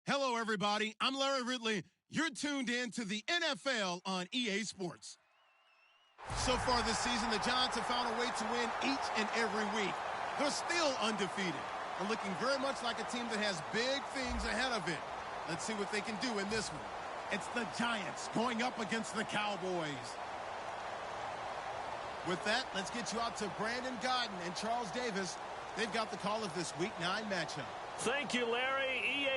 Hello, everybody. I'm Larry Ridley. You're tuned in to the NFL on EA Sports. So far this season, the Giants have found a way to win each and every week. They're still undefeated. They're looking very much like a team that has big things ahead of it. Let's see what they can do in this one. It's the Giants going up against the Cowboys. With that, let's get you out to Brandon Godden and Charles Davis. They've got the call of this Week 9 matchup. Thank you, Larry.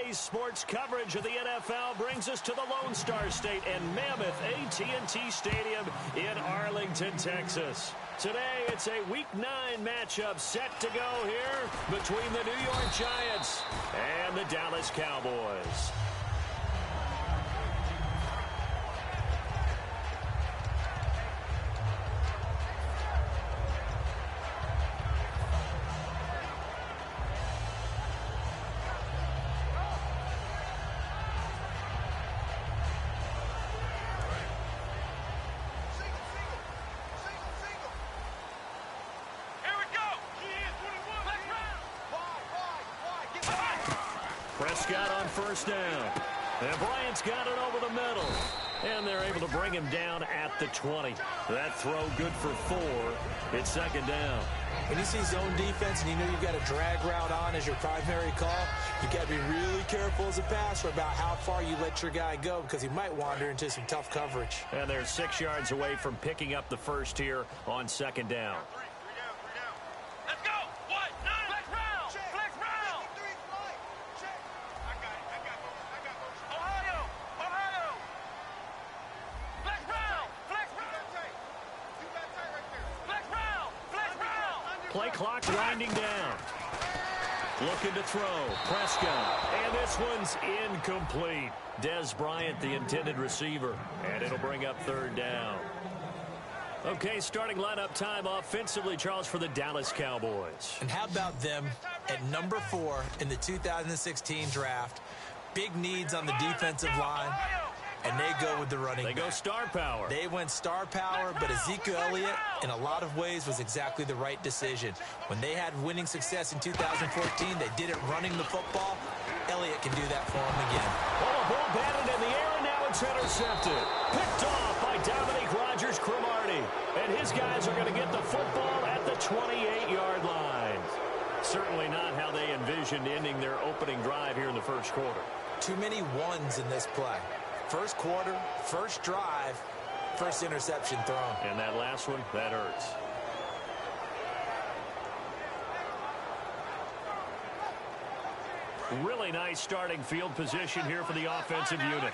EA Sports coverage of the NFL brings us to the Lone Star State and Mammoth AT&T Stadium in Arlington, Texas. Today, it's a Week 9 matchup set to go here between the New York Giants and the Dallas Cowboys. Prescott on first down. And Bryant's got it over the middle. And they're able to bring him down at the 20. That throw good for 4. It's second down. When you see zone defense and you know you've got a drag route on as your primary call, you got to be really careful as a passer about how far you let your guy go because he might wander into some tough coverage. And they're 6 yards away from picking up the first here on second down. Play clock winding down. Looking to throw. Prescott. And this one's incomplete. Des Bryant, the intended receiver. And it'll bring up third down. Okay, starting lineup time offensively, Charles, for the Dallas Cowboys. And how about them at number 4 in the 2016 draft? Big needs on the defensive line. And they go with the running back. They go star power. They went star power, but Ezekiel Elliott, in a lot of ways, was exactly the right decision. When they had winning success in 2014, they did it running the football. Elliott can do that for them again. Oh, a ball batted in the air, and now it's intercepted. Picked off by Dominique Rodgers-Cromartie. And his guys are going to get the football at the 28-yard line. Certainly not how they envisioned ending their opening drive here in the first quarter. Too many ones in this play. First quarter, first drive, first interception thrown. And that last one, that hurts. Really nice starting field position here for the offensive unit.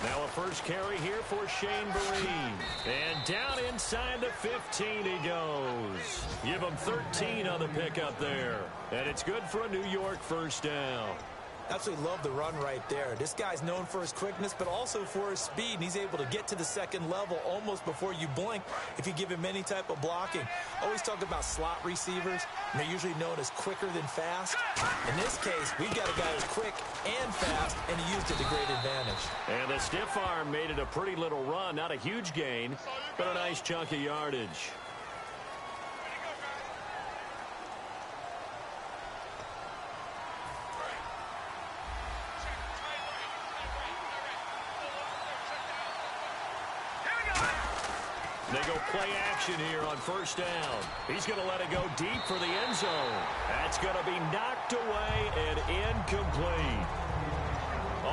Now a first carry here for Shane Vereen. And down inside the 15 he goes. Give him 13 on the pickup there. And it's good for a New York first down. Absolutely love the run right there. This guy's known for his quickness, but also for his speed. And he's able to get to the second level almost before you blink if you give him any type of blocking. Always talk about slot receivers, and they're usually known as quicker than fast. In this case, we've got a guy who's quick and fast, and he used it to great advantage. And the stiff arm made it a pretty little run. Not a huge gain, but a nice chunk of yardage. They go play action here on first down. He's going to let it go deep for the end zone. That's going to be knocked away and incomplete.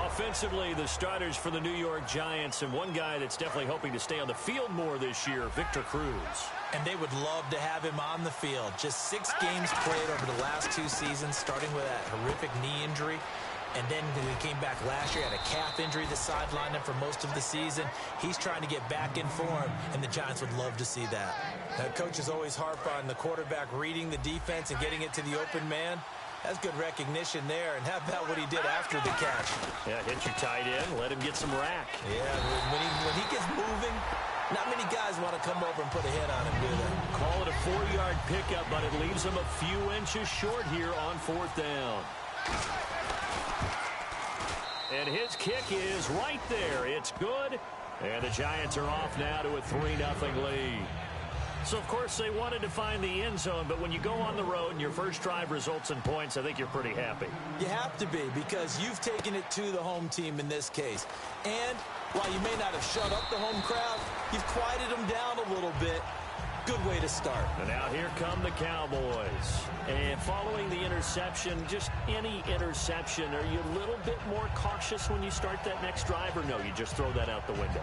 Offensively, the starters for the New York Giants, and one guy that's definitely hoping to stay on the field more this year, Victor Cruz. And they would love to have him on the field. Just 6 games played over the last 2 seasons, starting with that horrific knee injury. And then when he came back last year, had a calf injury that sidelined him for most of the season. He's trying to get back in form, and the Giants would love to see that. Now, coaches always harp on the quarterback reading the defense and getting it to the open man. That's good recognition there. And how about what he did after the catch? Yeah, hit your tight end, let him get some rack. Yeah, when he gets moving, not many guys want to come over and put a hit on him, do they? Call it a 4-yard pickup, but it leaves him a few inches short here on fourth down. And his kick is right there. It's good. And the Giants are off now to a 3-0 lead. So, of course, they wanted to find the end zone, but when you go on the road and your first drive results in points, I think you're pretty happy. You have to be, because you've taken it to the home team in this case. And while you may not have shut up the home crowd, you've quieted them down a little bit. Good way to start. And now here come the Cowboys. And following the interception, just any interception, are you a little bit more cautious when you start that next drive, or no, you just throw that out the window?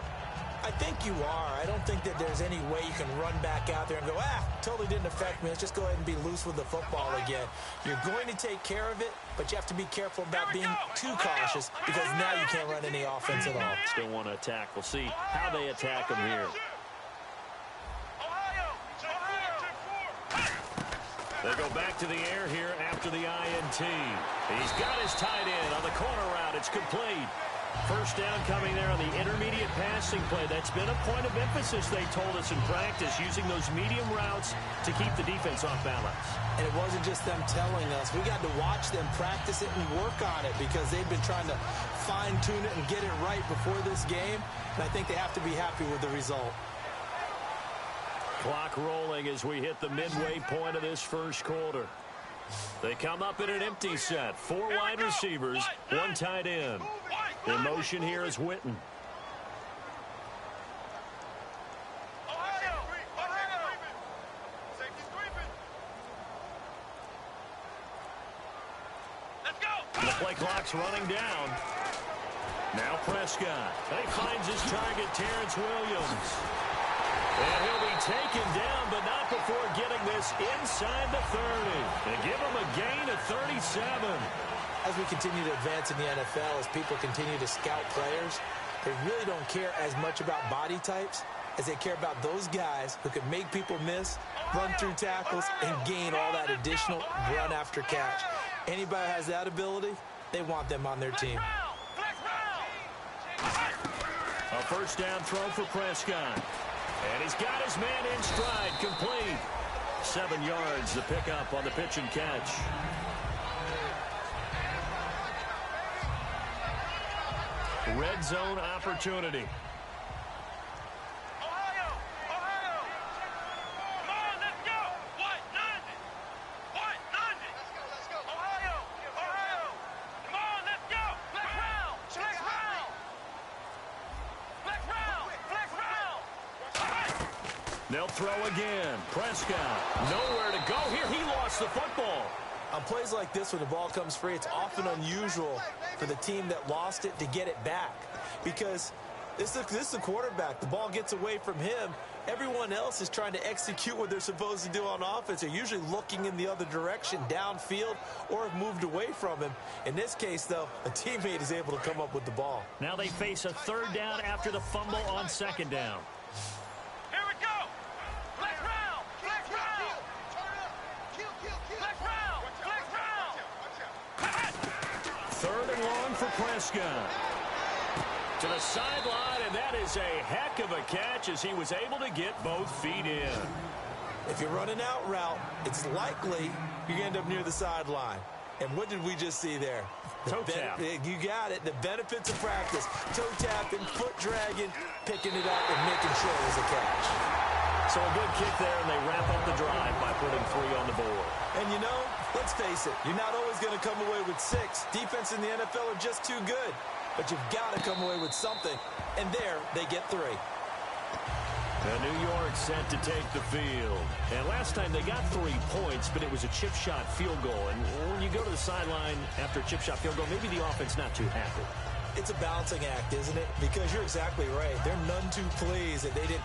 I think you are. I don't think that there's any way you can run back out there and go, totally didn't affect me. Let's just go ahead and be loose with the football again. You're going to take care of it, but you have to be careful about being too cautious, because now you can't run any offense at all. Still want to attack. We'll see how they attack them here. They go back to the air here after the INT. He's got his tight end on the corner route. It's complete. First down coming there on the intermediate passing play. That's been a point of emphasis, they told us in practice, using those medium routes to keep the defense off balance. And it wasn't just them telling us. We got to watch them practice it and work on it, because they've been trying to fine-tune it and get it right before this game. And I think they have to be happy with the result. Clock rolling as we hit the midway point of this first quarter. They come up in an empty set. 4 wide receivers, 1 tight end. In motion here is Witten. The play clock's running down. Now Prescott. He finds his target, Terrence Williams. And he'll be taken down, but not before getting this inside the 30. And give him a gain of 37. As we continue to advance in the NFL, as people continue to scout players, they really don't care as much about body types as they care about those guys who can make people miss, run through tackles, and gain all that additional run after catch. Anybody who has that ability, they want them on their team. A first down throw for Prescott. And he's got his man in stride, complete. 7 yards to pick up on the pitch and catch. Red zone opportunity. Ohio! Ohio! Come on, let's go! What? 90! What? 90! Let's go! Ohio! Ohio! Come on, let's go! Flex round! Flex round! Flex round! Flex round! They'll throw again. Prescott, nowhere to go here. He lost the football. On plays like this, when the ball comes free, it's often unusual for the team that lost it to get it back, because this is the quarterback. The ball gets away from him. Everyone else is trying to execute what they're supposed to do on offense. They're usually looking in the other direction, downfield, or have moved away from him. In this case, though, a teammate is able to come up with the ball. Now they face a 3rd down after the fumble on 2nd down. Here we go! Flex round! Flex round! Flex round! Flex round! 3rd and long for Prescott. To the sideline, and that is a heck of a catch as he was able to get both feet in. If you're running out route, it's likely you end up near the sideline. And what did we just see there? Toe tap. You got it. The benefits of practice. Toe tapping, foot dragging, picking it up, and making sure it was a catch. So a good kick there, and they wrap up the drive by putting 3 on the board. And you know, let's face it, you're not always going to come away with 6. Defense in the NFL are just too good. But you've got to come away with something. And there, they get 3. And New York set to take the field. And last time they got 3 points, but it was a chip shot field goal. And when you go to the sideline after a chip shot field goal, maybe the offense not too happy. It's a balancing act, isn't it? Because you're exactly right. They're none too pleased that they didn't.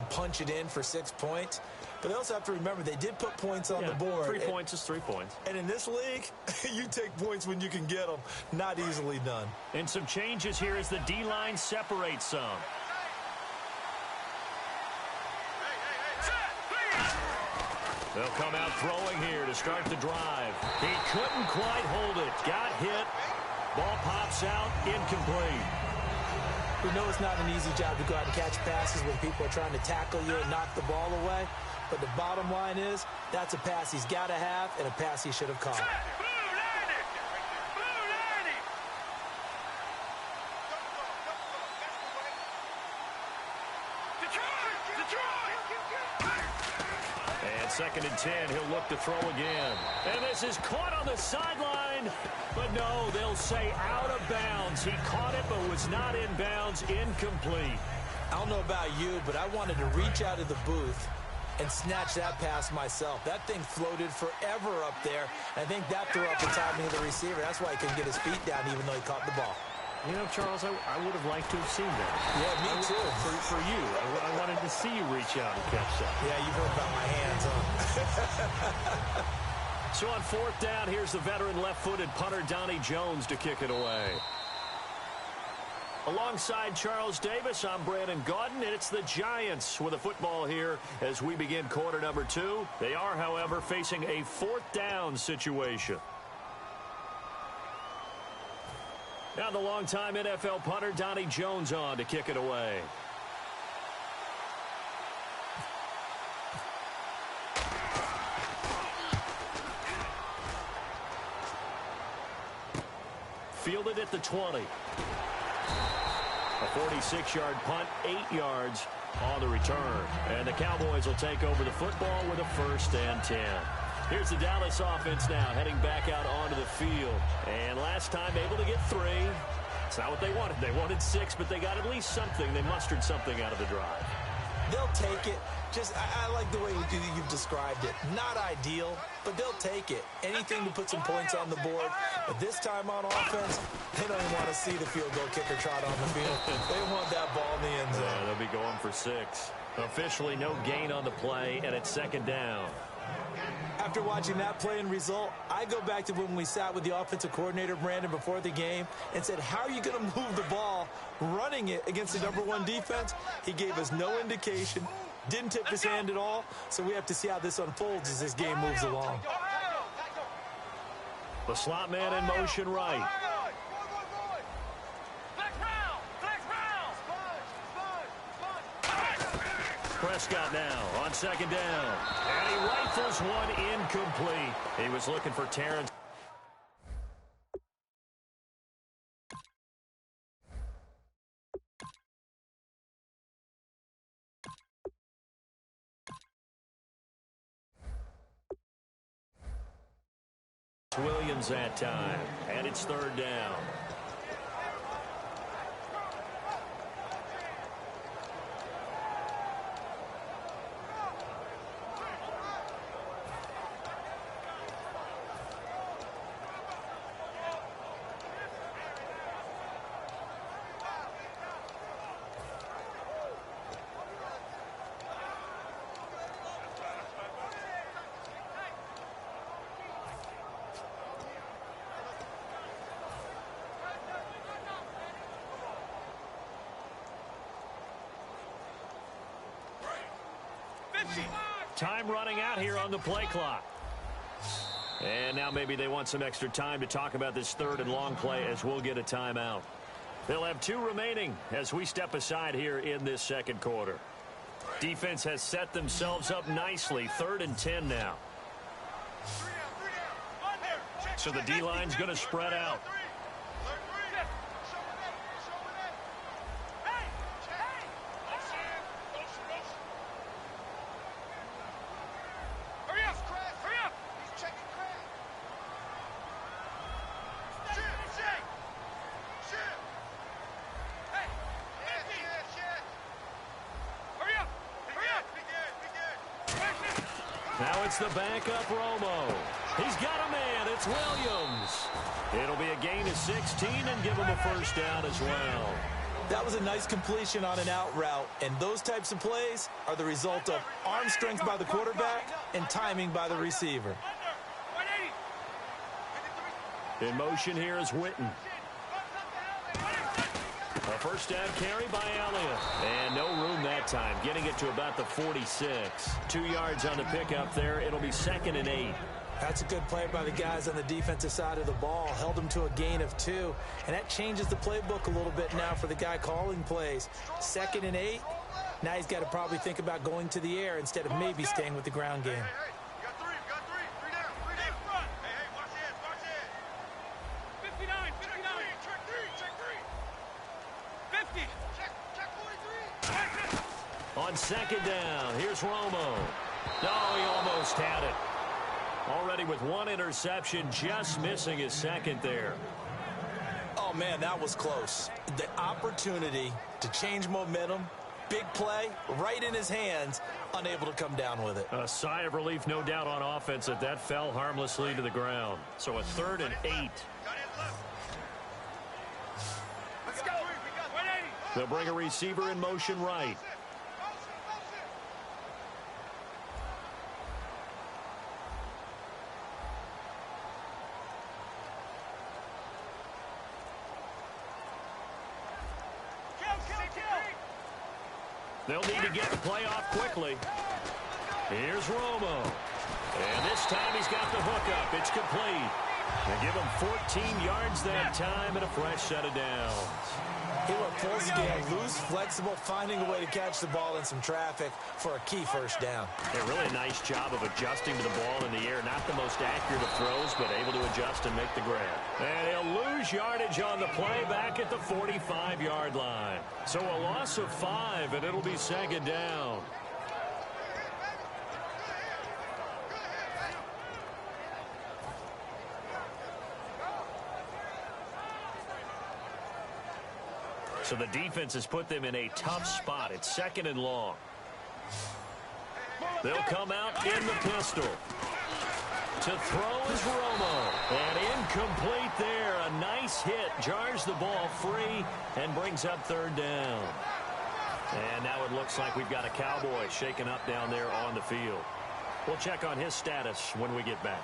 Punch it in for 6 points. But they also have to remember they did put points on the board. 3 points is 3 points. And in this league, you take points when you can get them. Not easily done. And some changes here as the D-line separates some. They'll come out throwing here to start the drive. He couldn't quite hold it. Got hit. Ball pops out. Incomplete. We know it's not an easy job to go out and catch passes when people are trying to tackle you and knock the ball away. But the bottom line is, that's a pass he's got to have and a pass he should have caught. And 2nd and 10, he'll look to throw again. And this is caught on the sideline. But no, they'll say out of bounds. He caught it but was not in bounds. Incomplete. I don't know about you, but I wanted to reach out of the booth and snatch that pass myself. That thing floated forever up there. I think that threw up the timing of the receiver. That's why he couldn't get his feet down even though he caught the ball. You know, Charles, I would have liked to have seen that. Yeah, me too. For you. I wanted to see you reach out and catch that. Yeah, you've heard about my hands, huh? So on 4th down, here's the veteran left-footed punter Donnie Jones to kick it away. Alongside Charles Davis, I'm Brandon Gaudin, and it's the Giants with a football here as we begin quarter number 2. They are, however, facing a 4th down situation. Now the longtime NFL punter Donnie Jones on to kick it away. Fielded at the 20. A 46-yard punt, 8 yards on the return. And the Cowboys will take over the football with a 1st and 10. Here's the Dallas offense now heading back out onto the field. And last time able to get 3. It's not what they wanted. They wanted 6, but they got at least something. They mustered something out of the drive. They'll take it. I like the way you've described it. Not ideal, but they'll take it. Anything to put some points on the board. But this time on offense, they don't even want to see the field goal kicker trot on the field. They want that ball in the end zone. Yeah, they'll be going for 6. Officially no gain on the play, and it's 2nd down. After watching that play and result, I go back to when we sat with the offensive coordinator, Brandon, before the game and said, how are you going to move the ball running it against the #1 defense? He gave us no indication, didn't tip his hand at all, so we have to see how this unfolds as this game moves along. The slot man in motion right. Prescott now on 2nd down. And he rifles one incomplete. He was looking for Terrence. Williams that time. And it's 3rd down. Time running out here on the play clock. And now maybe they want some extra time to talk about this 3rd and long play as we'll get a timeout. They'll have 2 remaining as we step aside here in this 2nd quarter. Defense has set themselves up nicely. 3rd and 10 now. So the D-line's going to spread out. Now it's the backup Romo. He's got a man. It's Williams. It'll be a gain of 16 and give him a 1st down as well. That was a nice completion on an out route, and those types of plays are the result of arm strength by the quarterback and timing by the receiver. In motion here is Witten. A first down carry by Elliott. And no room that time, getting it to about the 46. 2 yards on the pickup there. It'll be 2nd and 8. That's a good play by the guys on the defensive side of the ball. Held them to a gain of 2. And that changes the playbook a little bit now for the guy calling plays. 2nd and 8. Now he's got to probably think about going to the air instead of maybe staying with the ground game. You got 3 down. 3 down. Hey, watch it. 59. Check 3. 50. Check 43. On 2nd down, here's Romo. Oh, he almost had it. Already with 1 interception, just missing his 2nd there. Oh, man, that was close. The opportunity to change momentum, big play, right in his hands, unable to come down with it. A sigh of relief, no doubt, on offense that fell harmlessly to the ground. So a 3rd and 8. Let's go. 180. They'll bring a receiver in motion right. They'll need to get the play off quickly. Here's Romo. And this time he's got the hook up. It's complete. They give him 14 yards that time and a fresh set of downs. He looked full scale, loose, flexible, finding a way to catch the ball in some traffic for a key first down. A really nice job of adjusting to the ball in the air. Not the most accurate of throws, but able to adjust and make the grab. And he'll lose yardage on the play back at the 45-yard line. So a loss of 5, and it'll be 2nd down. So the defense has put them in a tough spot. It's 2nd and long. They'll come out in the pistol. To throw is Romo. And incomplete there. A nice hit. Jars the ball free and brings up 3rd down. And now it looks like we've got a Cowboy shaken up down there on the field. We'll check on his status when we get back.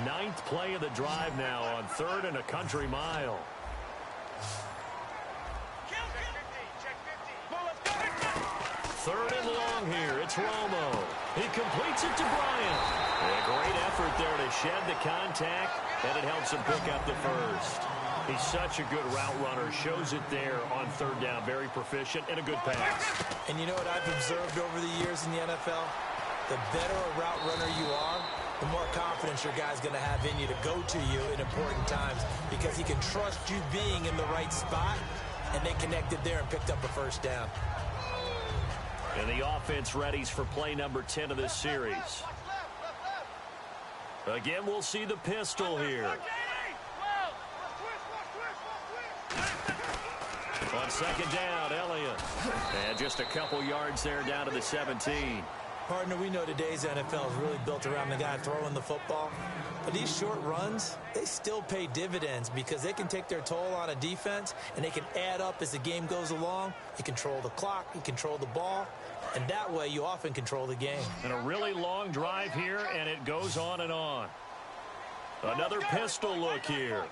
9th play of the drive now on 3rd and a country mile. 3rd and long here. It's Romo. He completes it to Bryant. A great effort there to shed the contact, and it helps him pick up the first. He's such a good route runner. Shows it there on 3rd down. Very proficient and a good pass. And you know what I've observed over the years in the NFL? The better a route runner you are, the more confidence your guy's going to have in you to go to you in important times because he can trust you being in the right spot, and they connected there and picked up a first down. And the offense readies for play number 10 of this series. Again, we'll see the pistol here. On 2nd down, Elliott. And just a couple yards there down to the 17. Partner, we know today's NFL is really built around the guy throwing the football. But these short runs, they still pay dividends because they can take their toll on a defense and they can add up as the game goes along. You control the clock, you control the ball, and that way you often control the game. And a really long drive here, and it goes on and on. Another pistol look here.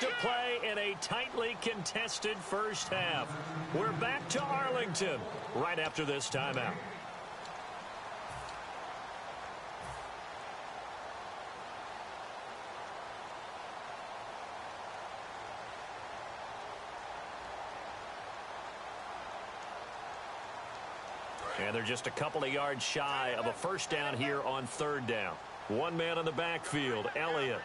To play in a tightly contested first half. We're back to Arlington right after this timeout. And they're just a couple of yards shy of a first down here on 3rd down. One man on the backfield, Elliott.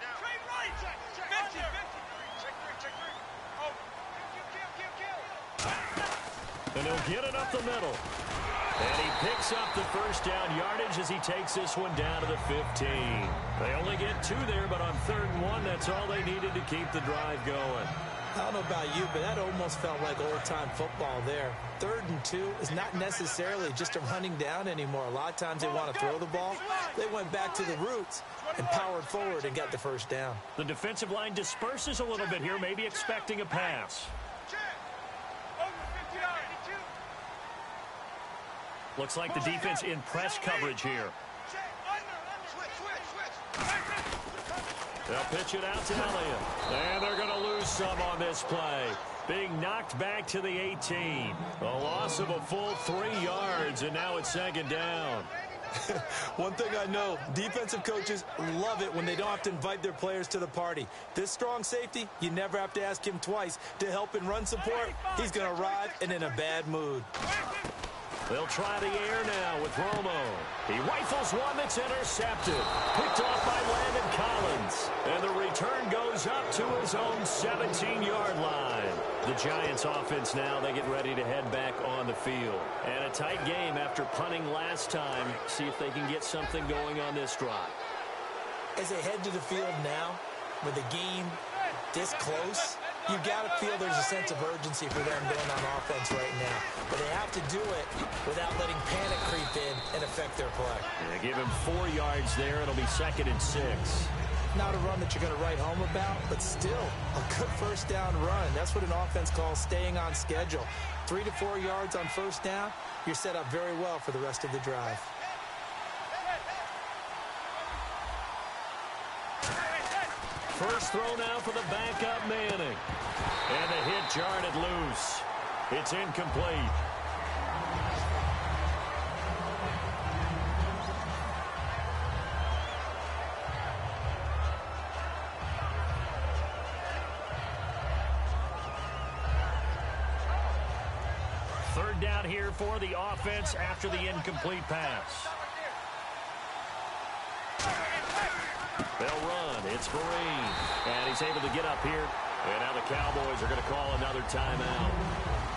And he'll get it up the middle. And he picks up the first down yardage as he takes this one down to the 15. They only get 2 there, but on 3rd and 1, that's all they needed to keep the drive going. I don't know about you, but that almost felt like old-time football there. 3rd and 2 is not necessarily just a running down anymore. A lot of times they want to throw the ball. They went back to the roots and powered forward and got the first down. The defensive line disperses a little bit here, maybe expecting a pass. Looks like the defense in press coverage here. They'll pitch it out to Elliott. And they're going to lose some on this play. Being knocked back to the 18. A loss of a full 3 yards, and now it's second down. One thing I know, defensive coaches love it when they don't have to invite their players to the party. This strong safety, you never have to ask him twice to help in run support. He's going to arrive and in a bad mood. They'll try the air now with Romo. He rifles one that's intercepted. Picked off by Landon Collins. And the return goes up to his own 17-yard line. The Giants offense now, they get ready to head back on the field. And a tight game after punting last time. See if they can get something going on this drive. As they head to the field now, with the game this close, you got to feel there's a sense of urgency for them going on offense right now. But they have to do it without letting panic creep in and affect their play. Yeah, give him 4 yards there. It'll be 2nd and 6. Not a run that you're going to write home about, but still a good first down run. That's what an offense calls staying on schedule. 3 to 4 yards on first down, you're set up very well for the rest of the drive. First throw now for the backup Manning. And the hit jarred it loose. It's incomplete. Third down here for the offense after the incomplete pass. They'll run. It's Vereen. And he's able to get up here. And now the Cowboys are going to call another timeout.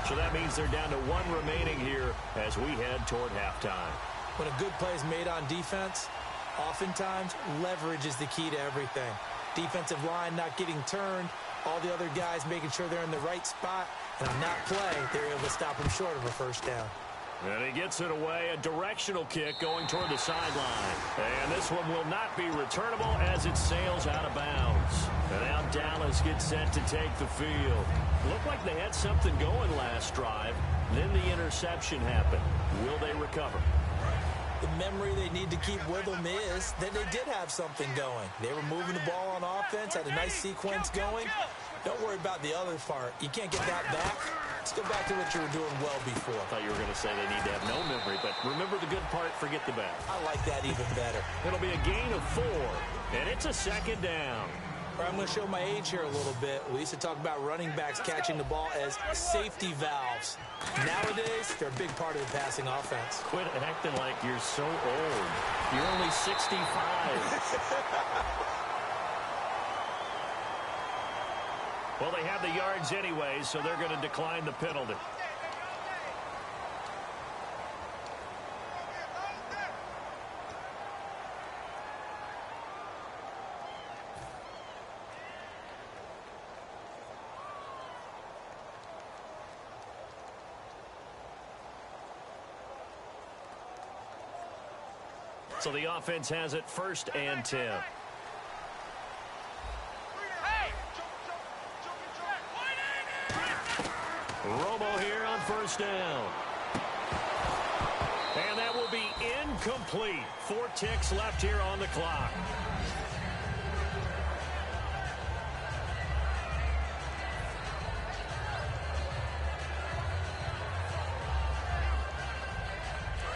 So that means they're down to 1 remaining here as we head toward halftime. When a good play is made on defense, oftentimes leverage is the key to everything. Defensive line not getting turned, all the other guys making sure they're in the right spot, and on that play, they're able to stop him short of a first down. And he gets it away, a directional kick going toward the sideline. And this one will not be returnable as it sails out of bounds. And now Dallas gets set to take the field. Looked like they had something going last drive. Then the interception happened. Will they recover? The memory they need to keep with them is that they did have something going. They were moving the ball on offense, had a nice sequence going. Don't worry about the other part. You can't get that back. Let's go back to what you were doing well before. I thought you were going to say they need to have no memory, but remember the good part, forget the bad. I like that even better. It'll be a gain of 4, and it's a second down. All right, I'm going to show my age here a little bit. We used to talk about running backs catching the ball as safety valves. Nowadays, they're a big part of the passing offense. Quit acting like you're so old. You're only 65. Well, they have the yards anyway, so they're going to decline the penalty. So the offense has it 1st and 10. Romo here on first down. And that will be incomplete. 4 ticks left here on the clock.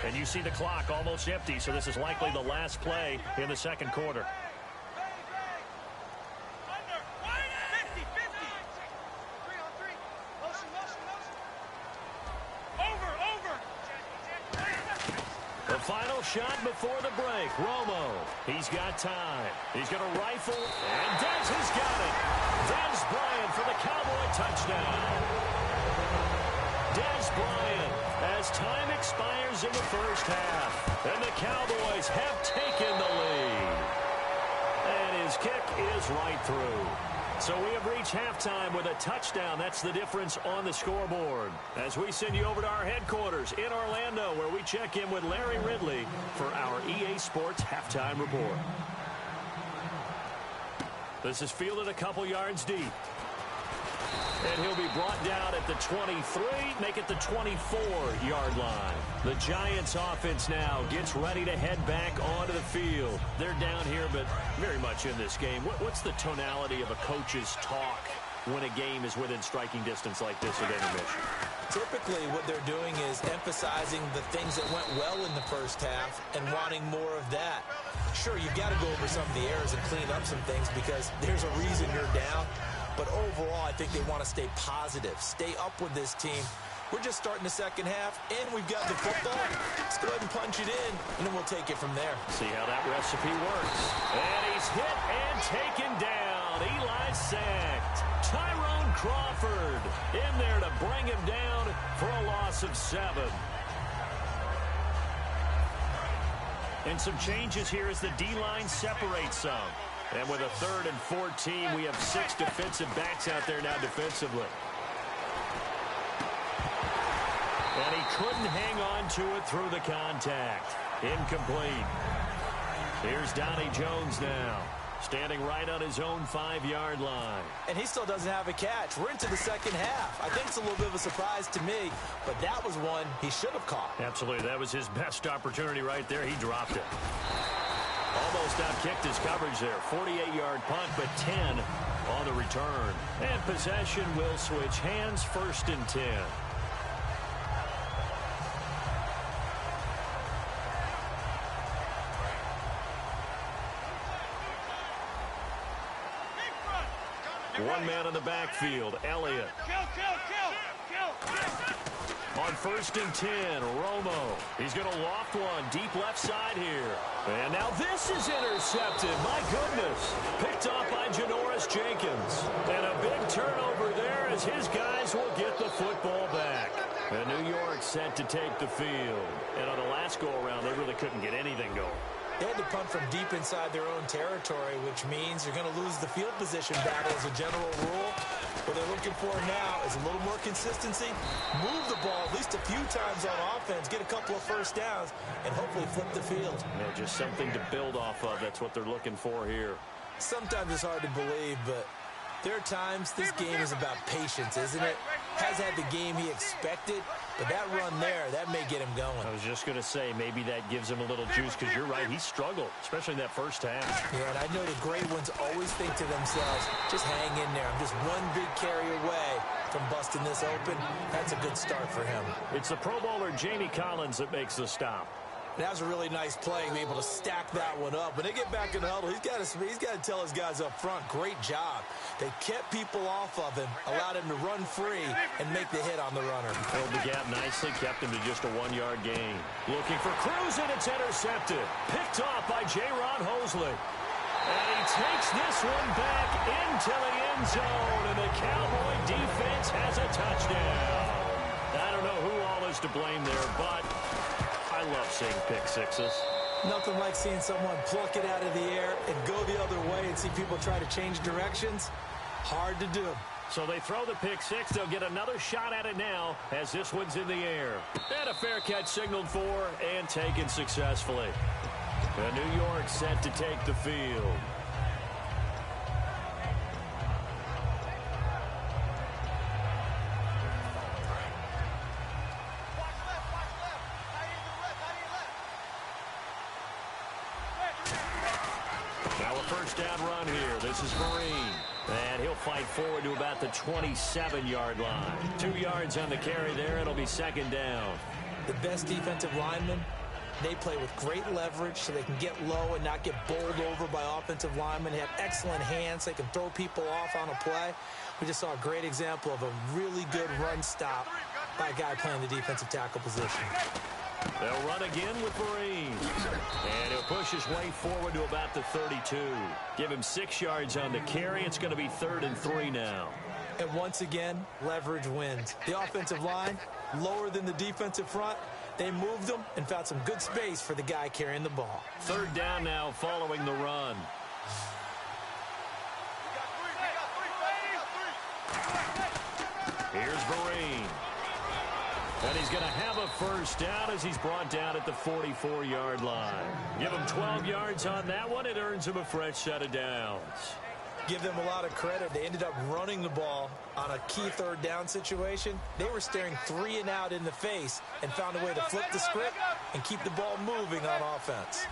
And you see the clock almost empty, so this is likely the last play in the second quarter. The final shot before the break. Romo, he's got time. He's going to rifle, and Dez has got it. Dez Bryant for the Cowboy touchdown. Dez Bryant, as time expires in the first half, and the Cowboys have taken the lead. And his kick is right through. So we have reached halftime with a touchdown. That's the difference on the scoreboard. As we send you over to our headquarters in Orlando, where we check in with Larry Ridley for our EA Sports Halftime Report. This is fielded a couple yards deep. And he'll be brought down at the 23, make it the 24-yard line. The Giants offense now gets ready to head back onto the field. They're down here, but very much in this game. What's the tonality of a coach's talk when a game is within striking distance like this at intermission? Typically, what they're doing is emphasizing the things that went well in the first half and wanting more of that. Sure, you've got to go over some of the errors and clean up some things because there's a reason you're down. But overall, I think they want to stay positive, stay up with this team. We're just starting the second half, and we've got the football. Let's go ahead and punch it in, and then we'll take it from there. See how that recipe works. And he's hit and taken down. Eli sacked. Tyrone Crawford in there to bring him down for a loss of 7. And some changes here as the D-line separates some. And with a 3rd and 14, we have 6 defensive backs out there now defensively. And he couldn't hang on to it through the contact. Incomplete. Here's Donnie Jones now, standing right on his own 5-yard line. And he still doesn't have a catch. We're into the second half. I think it's a little bit of a surprise to me, but that was one he should have caught. Absolutely. That was his best opportunity right there. He dropped it. Almost outkicked his coverage there. 48-yard punt, but 10 on the return. And possession will switch hands, 1st and 10. One man in the backfield, Elliott. On 1st and 10, Romo. He's going to loft one deep left side here. And now this is intercepted. My goodness. Picked off by Janoris Jenkins. And a big turnover there as his guys will get the football back. And New York set to take the field. And on the last go-around, they really couldn't get anything going. They had to punt from deep inside their own territory, which means you're going to lose the field position battle as a general rule. What they're looking for now is a little more consistency, move the ball at least a few times on offense, get a couple of first downs, and hopefully flip the field. Yeah, just something to build off of. That's what they're looking for here. Sometimes it's hard to believe, but there are times this game is about patience, isn't it? Has had the game he expected, but that run there, that may get him going. I was just going to say, maybe that gives him a little juice, because you're right, he struggled, especially in that first half. Yeah, and I know the great ones always think to themselves, just hang in there. I'm just one big carry away from busting this open. That's a good start for him. It's the Pro Bowler Jamie Collins that makes the stop. That was a really nice play, be able to stack that one up. When they get back in the huddle, he's got to tell his guys up front, great job. They kept people off of him, allowed him to run free, and make the hit on the runner. Filled the gap nicely, kept him to just a 1-yard gain. Looking for Cruz, and it's intercepted. Picked off by J-Ron Hosley. And he takes this one back into the end zone, and the Cowboy defense has a touchdown. I don't know who all is to blame there, but I love seeing pick sixes. Nothing like seeing someone pluck it out of the air and go the other way and see people try to change directions. Hard to do. So they throw the pick six. They'll get another shot at it now as this one's in the air. And a fair catch signaled for and taken successfully. And New York set to take the field. Now a first down run here. This is Marine. And he'll fight forward to about the 27-yard line. 2 yards on the carry there. It'll be second down. The best defensive linemen, they play with great leverage so they can get low and not get bowled over by offensive linemen. They have excellent hands. They can throw people off on a play. We just saw a great example of a really good run stop by a guy playing the defensive tackle position. They'll run again with Marine. And he'll push his way forward to about the 32. Give him 6 yards on the carry. It's going to be 3rd and 3 now. And once again, leverage wins. The offensive line, lower than the defensive front. They moved them and found some good space for the guy carrying the ball. 3rd down now following the run. Here's Marine. And he's going to have a first down as he's brought down at the 44-yard line. Give him 12 yards on that one. It earns him a fresh set of downs. Give them a lot of credit. They ended up running the ball on a key third down situation. They were staring 3 and out in the face and found a way to flip the script and keep the ball moving on offense.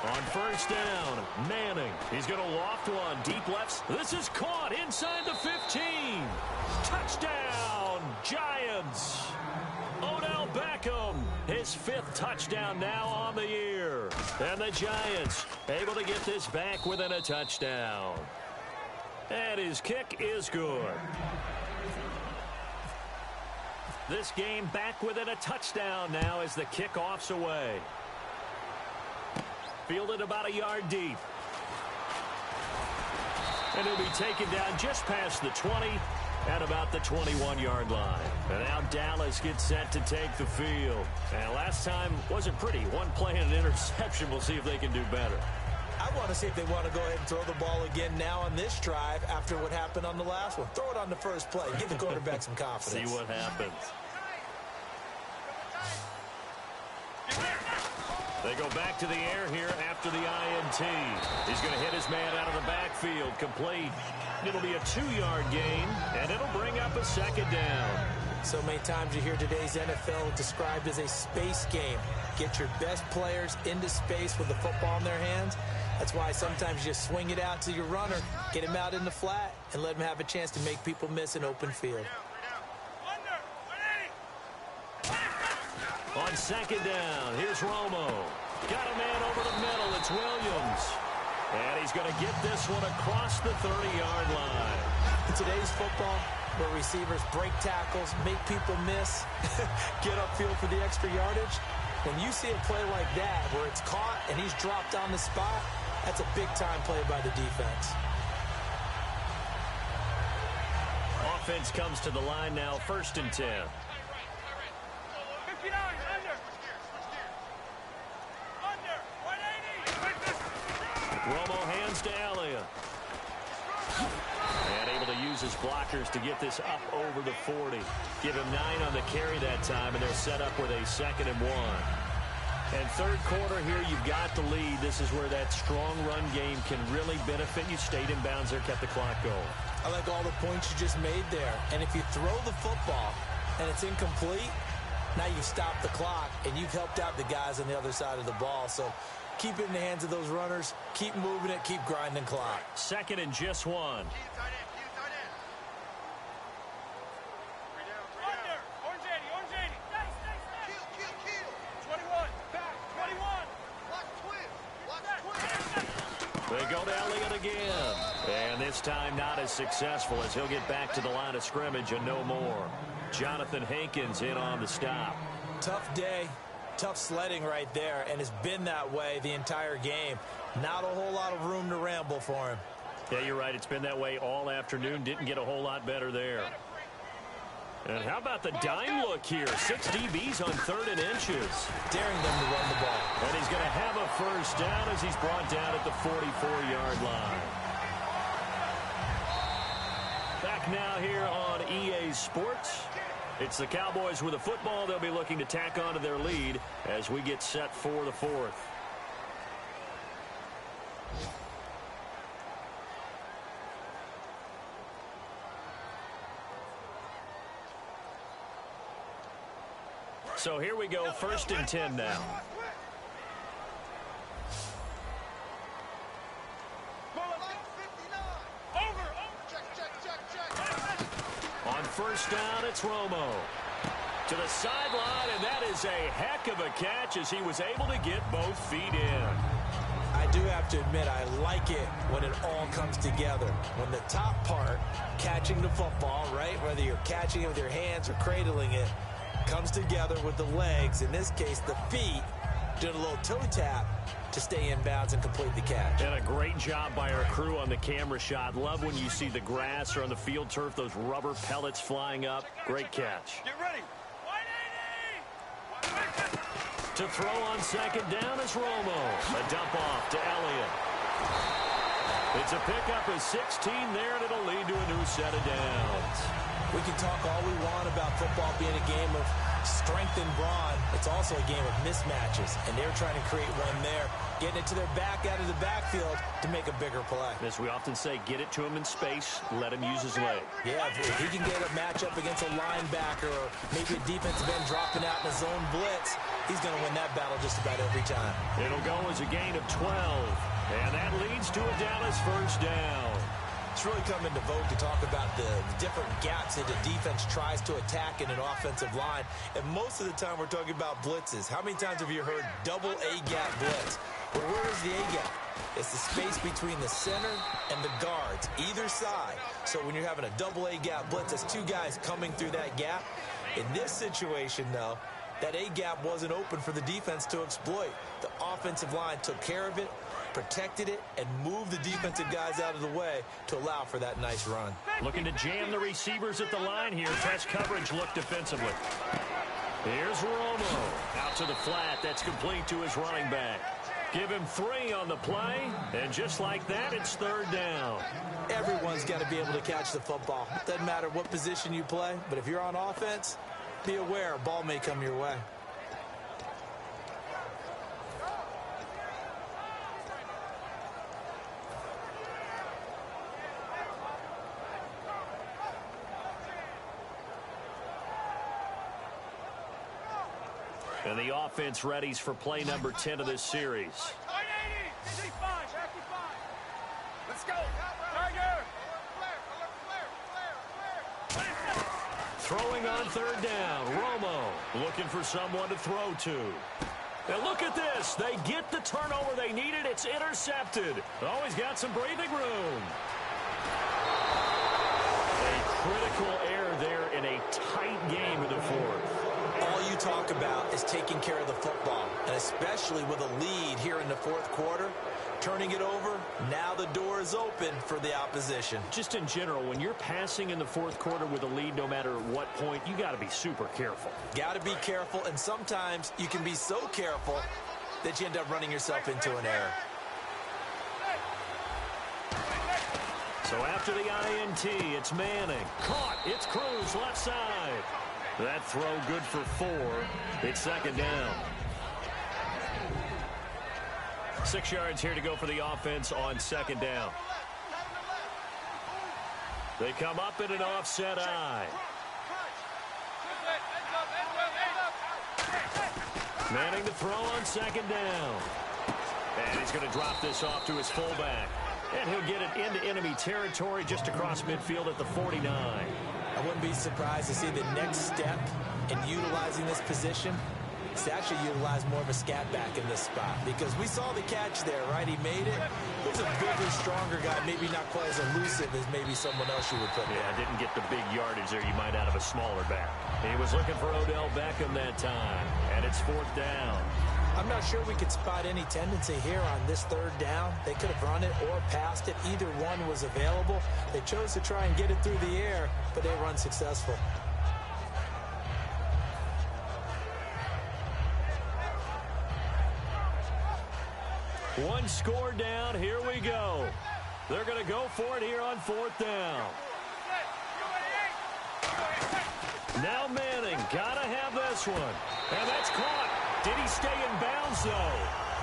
On first down, Manning. He's going to loft one. Deep lefts. This is caught inside the 15. Touchdown, Giants. Odell Beckham, his 5th touchdown now on the year. And the Giants able to get this back within a touchdown. And his kick is good. This game back within a touchdown now as the kickoff's away. Fielded about a yard deep. And he'll be taken down just past the 20 at about the 21-yard line. And now Dallas gets set to take the field. And last time wasn't pretty. One play and an interception. We'll see if they can do better. I want to see if they want to go ahead and throw the ball again now on this drive after what happened on the last one. Throw it on the first play. Give the quarterback some confidence. See what happens. They go back to the air here after the INT. He's going to hit his man out of the backfield. Complete. It'll be a 2-yard gain, and it'll bring up a second down. So many times you hear today's NFL described as a space game. Get your best players into space with the football in their hands. That's why sometimes you just swing it out to your runner, get him out in the flat, and let him have a chance to make people miss an open field. On second down, here's Romo. Got a man over the middle. It's Williams. And he's going to get this one across the 30-yard line. In today's football, where receivers break tackles, make people miss, get upfield for the extra yardage, when you see a play like that where it's caught and he's dropped on the spot, that's a big-time play by the defense. Offense comes to the line now, 1st and 10. 59, under. Under, 180. Romo hands to Elliott. And able to use his blockers to get this up over the 40. Give him 9 on the carry that time, and they're set up with a 2nd and 1. And third quarter here, you've got the lead. This is where that strong run game can really benefit you. Stayed in bounds there, kept the clock going. I like all the points you just made there. And if you throw the football and it's incomplete, now you've stopped the clock and you've helped out the guys on the other side of the ball. So keep it in the hands of those runners. Keep moving it. Keep grinding clock. 2nd and just 1. They go to Elliott again. And this time not as successful as he'll get back to the line of scrimmage and no more. Jonathan Hankins in on the stop. Tough day. Tough sledding right there. And it's been that way the entire game. Not a whole lot of room to ramble for him. Yeah, you're right. It's been that way all afternoon. Didn't get a whole lot better there. And how about the dime look here? 6 DBs on 3rd and inches. Daring them to run the ball. And he's going to have a first down as he's brought down at the 44-yard line. Back now here on EA Sports. It's the Cowboys with a football. They'll be looking to tack on to their lead as we get set for the 4th. So here we go, 1st and 10 now. On first down, it's Romo. To the sideline, and that is a heck of a catch as he was able to get both feet in. I do have to admit, I like it when it all comes together. When the top part, catching the football, right, whether you're catching it with your hands or cradling it, comes together with the legs, in this case the feet, doing a little toe tap to stay in bounds and complete the catch. And a great job by our crew on the camera shot. Love when you see the grass or on the field turf, those rubber pellets flying up. Great catch. Get ready. 180. To throw on second down is Romo. A dump off to Elliott. It's a pickup of 16 there, and it'll lead to a new set of downs. We can talk all we want about football being a game of strength and brawn. It's also a game of mismatches, and they're trying to create one there, getting it to their back out of the backfield to make a bigger play. As we often say, get it to him in space, let him use his leg. Yeah, if he can get a matchup against a linebacker or maybe a defensive end dropping out in a zone blitz, he's going to win that battle just about every time. It'll go as a gain of 12, and that leads to a Dallas first down. It's really come into vogue to talk about the different gaps that the defense tries to attack in an offensive line. And most of the time we're talking about blitzes. How many times have you heard double A-gap blitz? Well, where is the A-gap? It's the space between the center and the guards, either side. So when you're having a double A-gap blitz, that's two guys coming through that gap. In this situation, though, that A-gap wasn't open for the defense to exploit. The offensive line took care of it, protected it, and moved the defensive guys out of the way to allow for that nice run. Looking to jam the receivers at the line here. Press coverage look defensively. Here's Romo. Out to the flat. That's complete to his running back. Give him 3 on the play, and just like that, it's third down. Everyone's got to be able to catch the football. Doesn't matter what position you play, but if you're on offense, be aware a ball may come your way. And the offense readies for play number 10 of this series. Let's go. Tiger. Throwing on third down. Romo looking for someone to throw to. And look at this. They get the turnover they needed. It's intercepted. Always got some breathing room. A critical error there in a tight game in the fourth. All you talk about is taking care of the football, and especially with a lead here in the fourth quarter, turning it over, now the door is open for the opposition. Just in general, when you're passing in the fourth quarter with a lead, no matter what point, you got to be super careful. Got to be careful, and sometimes you can be so careful that you end up running yourself into an error. So after the INT, it's Manning. Caught. It's Cruz left side. That throw good for 4. It's second down. 6 yards here to go for the offense on second down. They come up in an offset eye. Manning to throw on second down. And he's going to drop this off to his fullback. And he'll get it into enemy territory just across midfield at the 49. I wouldn't be surprised to see the next step in utilizing this position is to actually utilize more of a scat back in this spot, because we saw the catch there, right? He made it. He's a bigger, stronger guy, maybe not quite as elusive as maybe someone else you would put there. Yeah, didn't get the big yardage there you might out of a smaller back. He was looking for Odell Beckham that time, and it's fourth down. I'm not sure we could spot any tendency here on this third down. They could have run it or passed it. Either one was available. They chose to try and get it through the air, but they were unsuccessful. One score down. Here we go. They're going to go for it here on fourth down. Now Manning. Got to have this one. And that's caught. Did he stay in bounds, though?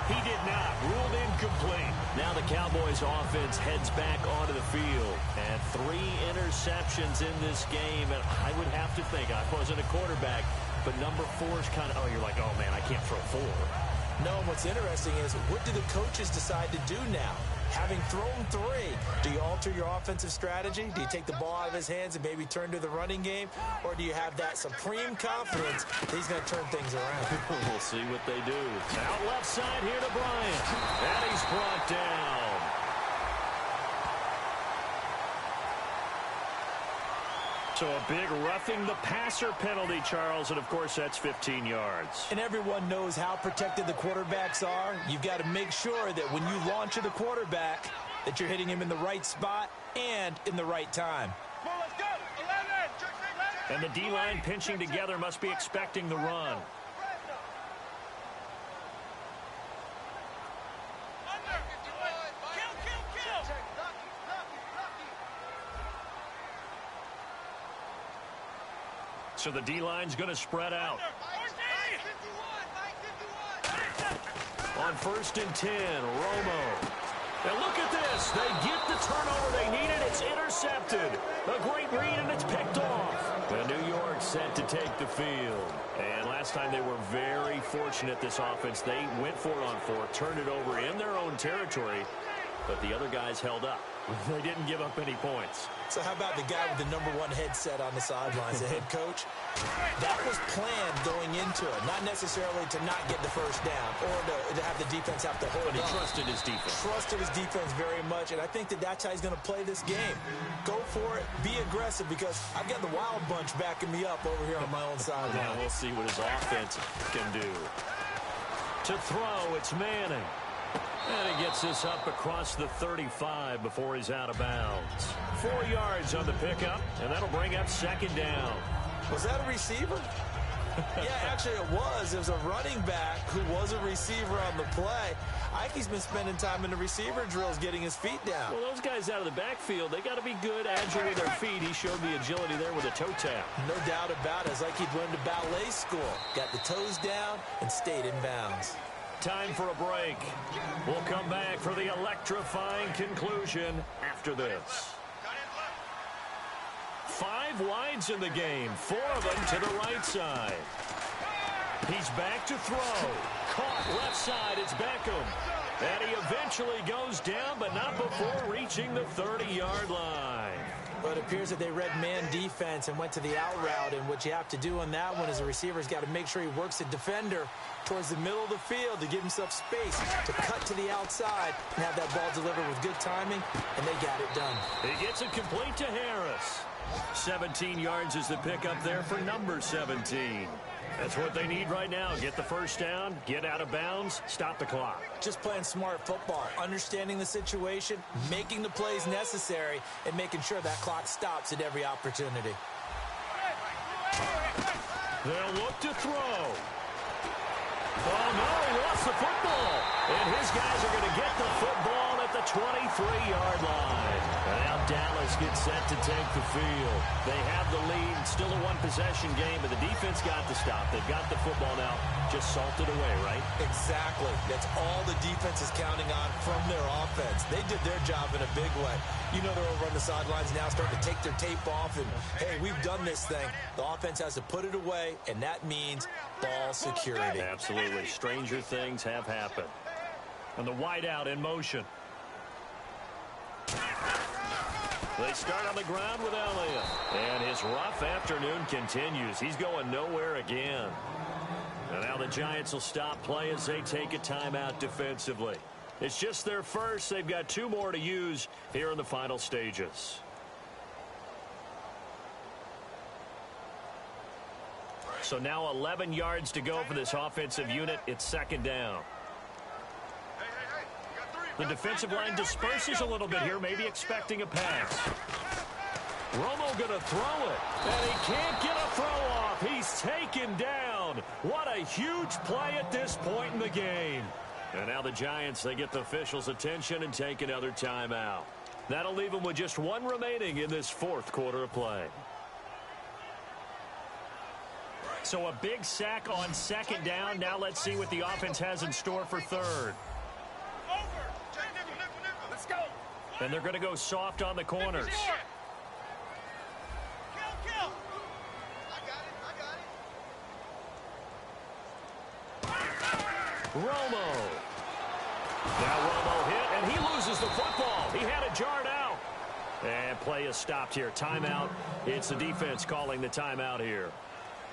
He did not. Ruled incomplete. Now the Cowboys offense heads back onto the field. And 3 interceptions in this game. And I would have to think, I wasn't a quarterback, but number 4 is kind of, you're like, oh, man, I can't throw 4. No, what's interesting is, what do the coaches decide to do now? Having thrown 3, do you alter your offensive strategy? Do you take the ball out of his hands and maybe turn to the running game? Or do you have that supreme confidence that he's going to turn things around? We'll see what they do. Out left side here to Bryant. And he's brought down. So a big roughing the passer penalty, Charles, and of course that's 15 yards. And everyone knows how protected the quarterbacks are. You've got to make sure that when you launch at a quarterback, that you're hitting him in the right spot and in the right time. Come on, let's go. 11. And the D-line pinching together must be expecting the run. So the D-line's going to spread out. On 1st and 10, Romo. And look at this. They get the turnover they needed. It's intercepted. A great read, and it's picked off. And New York set to take the field. And last time they were very fortunate, this offense. They went for it on 4, turned it over in their own territory, but the other guys held up. They didn't give up any points. So how about the guy with the #1 headset on the sidelines, the head coach? That was planned going into it, not necessarily to not get the first down or to have the defense have to hold on. But he trusted his defense. Trusted his defense very much, and I think that's how he's going to play this game. Go for it. Be aggressive, because I've got the wild bunch backing me up over here on my own sideline. Yeah, we'll see what his offense can do. To throw, it's Manning. And he gets this up across the 35 before he's out of bounds. 4 yards on the pickup, and that'll bring up 2nd down. Was that a receiver? Yeah, actually it was. It was a running back who was a receiver on the play. Ike's been spending time in the receiver drills getting his feet down. Well, those guys out of the backfield, they got to be good, agile with their feet. He showed the agility there with a toe tap. No doubt about it. It's like he'd went to ballet school. Got the toes down and stayed in bounds. Time for a break. We'll come back for the electrifying conclusion after this. 5 wides in the game, 4 of them to the right side. He's back to throw. Caught left side, it's Beckham. And he eventually goes down, but not before reaching the 30-yard line. But it appears that they read man defense and went to the out route, and what you have to do on that one is the receiver's got to make sure he works the defender towards the middle of the field to give himself space to cut to the outside and have that ball delivered with good timing, and they got it done. He gets it complete to Harris. 17 yards is the pickup there for number 17. That's what they need right now. Get the first down, get out of bounds, stop the clock. Just playing smart football, understanding the situation, making the plays necessary, and making sure that clock stops at every opportunity. They'll look to throw. Oh, no, he lost the football. And his guys are going to get the football at the 23-yard line. And now Dallas gets set to take the field. They have the lead. Still a one-possession game, but the defense got the stop. They've got the football now. Just salted away, right? Exactly. That's all the defense is counting on from their offense. They did their job in a big way. You know they're over on the sidelines now starting to take their tape off, and, hey, we've done this thing. The offense has to put it away, and that means ball security. Absolutely. Stranger things have happened. And the wideout in motion. They start on the ground with Elliott. And his rough afternoon continues. He's going nowhere again. And now the Giants will stop play as they take a timeout defensively. It's just their first. They've got 2 more to use here in the final stages. So now 11 yards to go for this offensive unit. It's 2nd down. The defensive line disperses a little bit here, maybe expecting a pass. Romo going to throw it, and he can't get a throw off. He's taken down. What a huge play at this point in the game. And now the Giants, they get the officials' attention and take another timeout. That'll leave them with just 1 remaining in this 4th quarter of play. So a big sack on 2nd down. Now let's see what the offense has in store for 3rd. Let's go. And they're going to go soft on the corners. Kill. I got it. Romo. Now Romo hit, and he loses the football. He had it jarred out. And play is stopped here. Timeout. It's the defense calling the timeout here.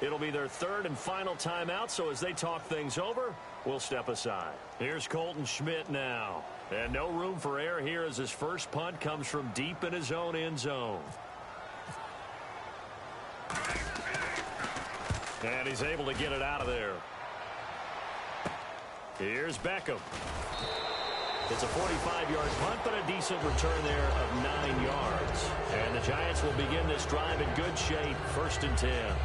It'll be their 3rd and final timeout, so as they talk things over, we'll step aside. Here's Colton Schmidt now. And no room for error here as his first punt comes from deep in his own end zone. And he's able to get it out of there. Here's Beckham. It's a 45-yard punt, but a decent return there of 9 yards. And the Giants will begin this drive in good shape, 1st and 10.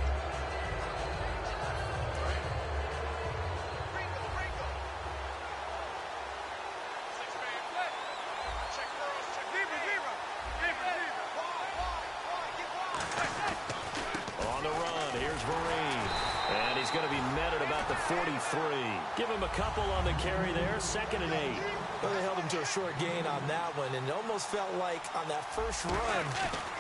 Vereen. And he's going to be met at about the 43. Give him a couple on the carry there, 2nd and 8. Well, they held him to a short gain on that one, and it almost felt like on that first run,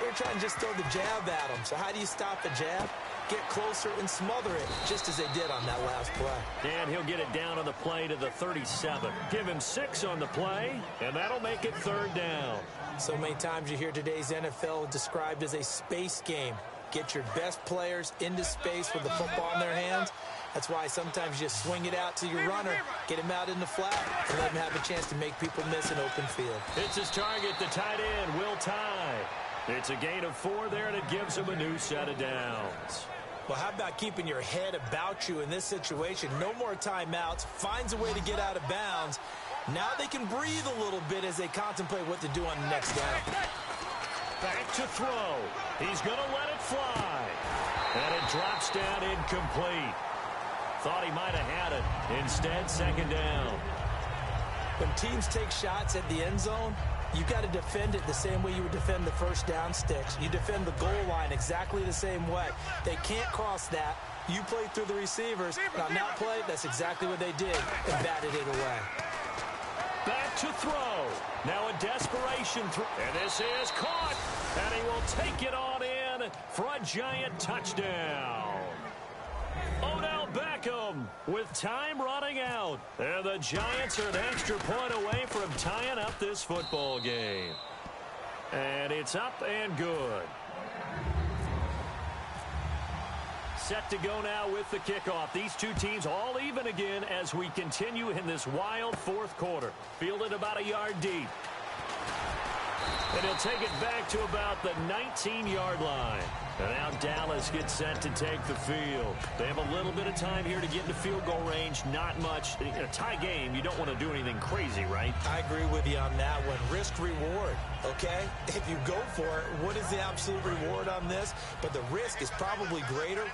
they were trying to just throw the jab at him. So how do you stop a jab? Get closer and smother it, just as they did on that last play. And he'll get it down on the play to the 37. Give him 6 on the play, and that'll make it 3rd down. So many times you hear today's NFL described as a space game. Get your best players into space with the football in their hands. That's why sometimes you just swing it out to your runner, get him out in the flat, and let him have a chance to make people miss an open field. It's his target, the tight end, Will Tye. It's a gain of 4 there, and it gives him a new set of downs. Well, how about keeping your head about you in this situation? No more timeouts. Finds a way to get out of bounds. Now they can breathe a little bit as they contemplate what to do on the next down. Back to throw. He's going to let it fly. And it drops down incomplete. Thought he might have had it. Instead, 2nd down. When teams take shots at the end zone, you got to defend it the same way you would defend the first down sticks. You defend the goal line exactly the same way. They can't cross that. You play through the receivers. On that play, that's exactly what they did and batted it away. Back to throw. Now a desperation throw. And this is caught. And he will take it on in for a giant touchdown. Odell Beckham with time running out. And the Giants are an extra point away from tying up this football game. And it's up and good. Set to go now with the kickoff. These two teams all even again as we continue in this wild 4th quarter. Fielded about a yard deep. And he'll take it back to about the 19-yard line. And now Dallas gets set to take the field. They have a little bit of time here to get into field goal range. Not much. In a tie game, you don't want to do anything crazy, right? I agree with you on that one. Risk reward, okay? If you go for it, what is the absolute reward on this? But the risk is probably greater.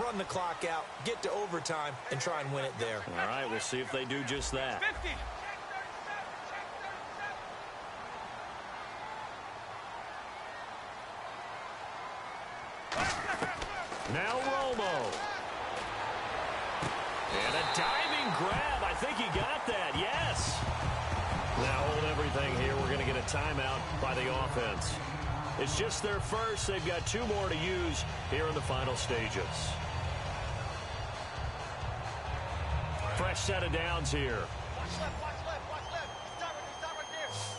Run the clock out, get to overtime, and try and win it there. All right, we'll see if they do just that. 50. Now Romo. And a diving grab. I think he got that. Yes. Now hold everything here. We're going to get a timeout by the offense. It's just their first. They've got 2 more to use here in the final stages. Fresh set of downs here. Watch left. Stop right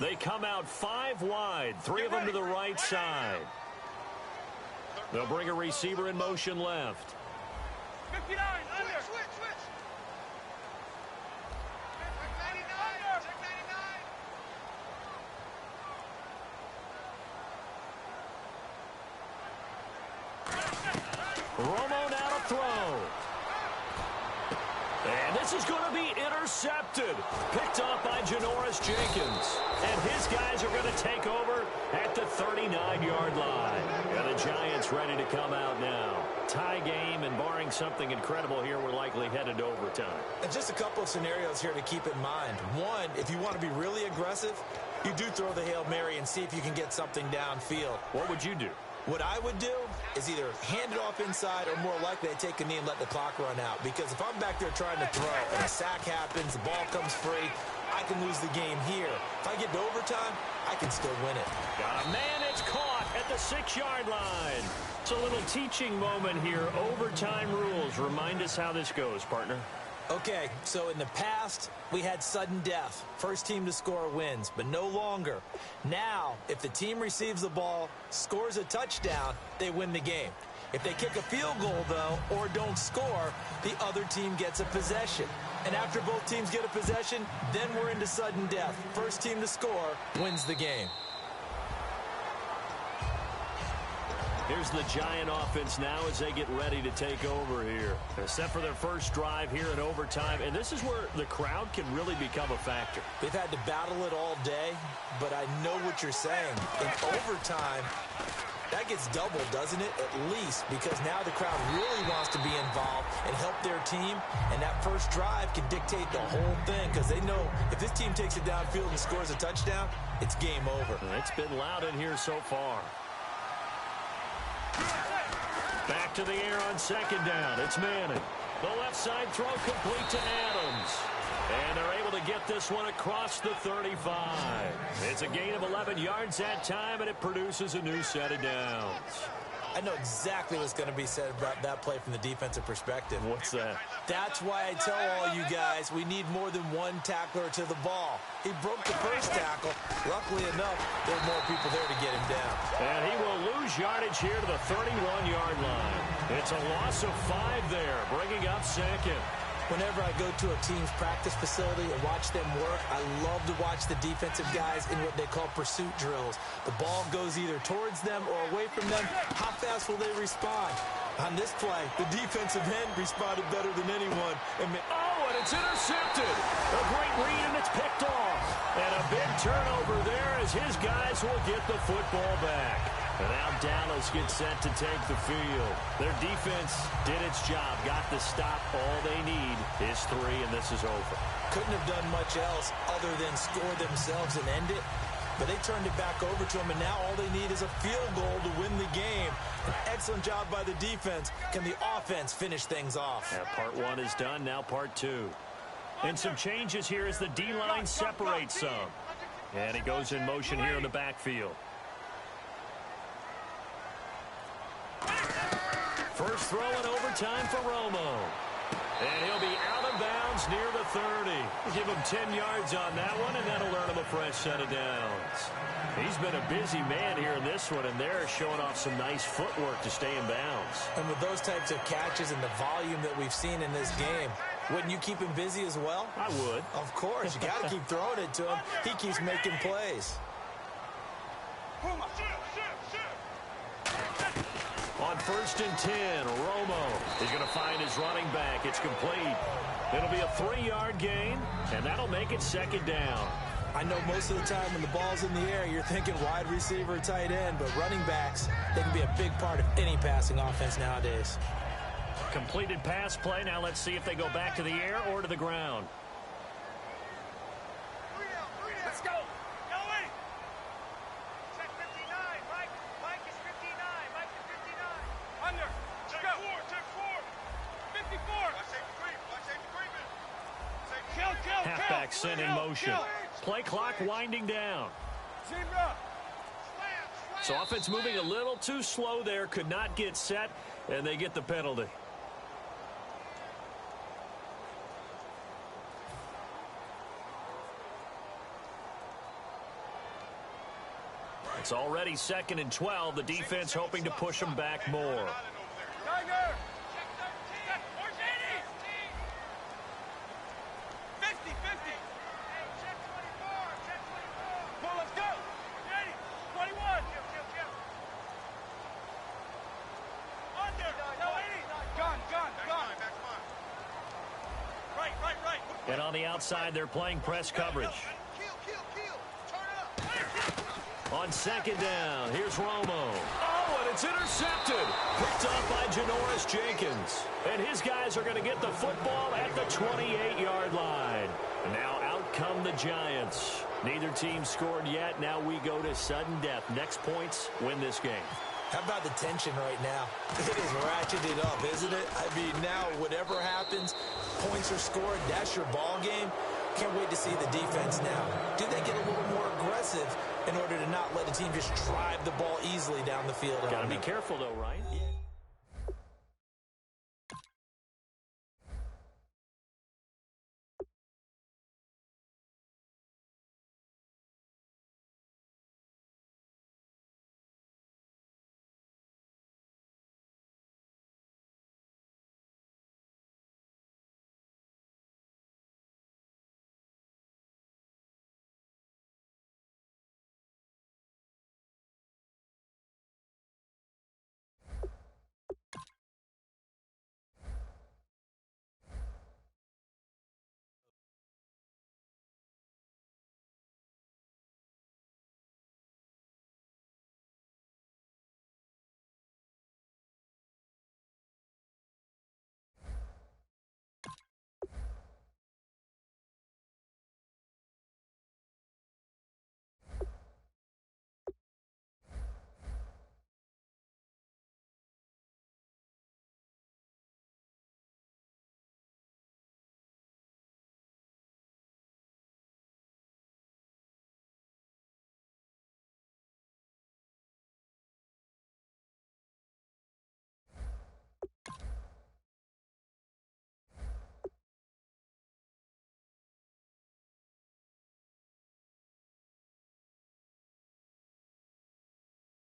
there. They come out 5 wide. 3 of them to the right side. They'll bring a receiver in motion left. 59, under. Switch. Check 99. Romo now to throw. And this is going to be intercepted. Picked off by Janoris Jenkins. And his guys are going to take over at the 39-yard line. And the Giants ready to come out now. Tie game, and barring something incredible here, we're likely headed to overtime. And just a couple of scenarios here to keep in mind. One, if you want to be really aggressive, you do throw the Hail Mary and see if you can get something downfield. What would you do? What I would do is either hand it off inside or more likely I take a knee and let the clock run out. Because if I'm back there trying to throw and a sack happens, the ball comes free, I can lose the game here. If I get to overtime, I can still win it. Got a man, it's caught at the 6-yard line. It's a little teaching moment here. Overtime rules. Remind us how this goes, partner. Okay, so in the past, we had sudden death. First team to score wins, but no longer. Now, if the team receives the ball, scores a touchdown, they win the game. If they kick a field goal, though, or don't score, the other team gets a possession. And after both teams get a possession, then we're into sudden death. First team to score wins the game. Here's the Giant offense now as they get ready to take over here. Set for their first drive here in overtime, and this is where the crowd can really become a factor. They've had to battle it all day, but I know what you're saying. In overtime, that gets doubled, doesn't it? At least, because now the crowd really wants to be involved and help their team, and that first drive can dictate the whole thing because they know if this team takes it downfield and scores a touchdown, it's game over. It's been loud in here so far. Back to the air on second down. It's Manning. The left side throw complete to Adams. And they're able to get this one across the 35. It's a gain of 11 yards that time, and it produces a new set of downs. I know exactly what's going to be said about that play from the defensive perspective. What's that? That's why I tell all you guys we need more than one tackler to the ball. He broke the first tackle. Luckily enough, there were more people there to get him down. And he will lose yardage here to the 31-yard line. It's a loss of 5 there, bringing up second. Whenever I go to a team's practice facility and watch them work, I love to watch the defensive guys in what they call pursuit drills. The ball goes either towards them or away from them. How fast will they respond? On this play, the defensive end responded better than anyone. And it's intercepted. A great read, and it's picked off. And a big turnover there as his guys will get the football back. And now Dallas gets set to take the field. Their defense did its job, got the stop. All they need is 3, and this is over. Couldn't have done much else other than score themselves and end it. But they turned it back over to them, and now all they need is a field goal to win the game. An excellent job by the defense. Can the offense finish things off? Yeah, part 1 is done, now part 2. And some changes here as the D-line separates some. And it goes in motion here in the backfield. First throw in overtime for Romo. And he'll be out of bounds near the 30. Give him 10 yards on that one, and that'll earn him a fresh set of downs. He's been a busy man here in this one, and they're showing off some nice footwork to stay in bounds. And with those types of catches and the volume that we've seen in this game, wouldn't you keep him busy as well? I would. Of course. You got to keep throwing it to him. He keeps making plays. On 1st and 10, Romo is going to find his running back. It's complete. It'll be a 3-yard gain, and that'll make it second down. I know most of the time when the ball's in the air, you're thinking wide receiver, tight end, but running backs, they can be a big part of any passing offense nowadays. Completed pass play. Now let's see if they go back to the air or to the ground. Let's go. Going. Check 59. Mike is 59. Mike is 59. Under. Check 4. 54. Watch safety creep. Watch safety creeping. Kill. Halfback sent in motion. Play clock winding down. Zebra. So offense moving a little too slow there. Could not get set, and they get the penalty. It's already 2nd and 12. The defense hoping to push them back more. Tiger. 50. Check 24. Come on, let's go. 21. Under. No, 80. Gun. Right. And on the outside, they're playing press coverage. Kill. Turn it up. On 2nd down, here's Romo. And it's intercepted. Picked up by Janoris Jenkins. And his guys are going to get the football at the 28-yard line. And now out come the Giants. Neither team scored yet. Now we go to sudden death. Next points win this game. How about the tension right now? It is ratcheted up, isn't it? I mean, now whatever happens, points are scored, that's your ball game. Can't wait to see the defense now. Do they get a little more aggressive in order to not let the team just drive the ball easily down the field? Got to be careful, though, right?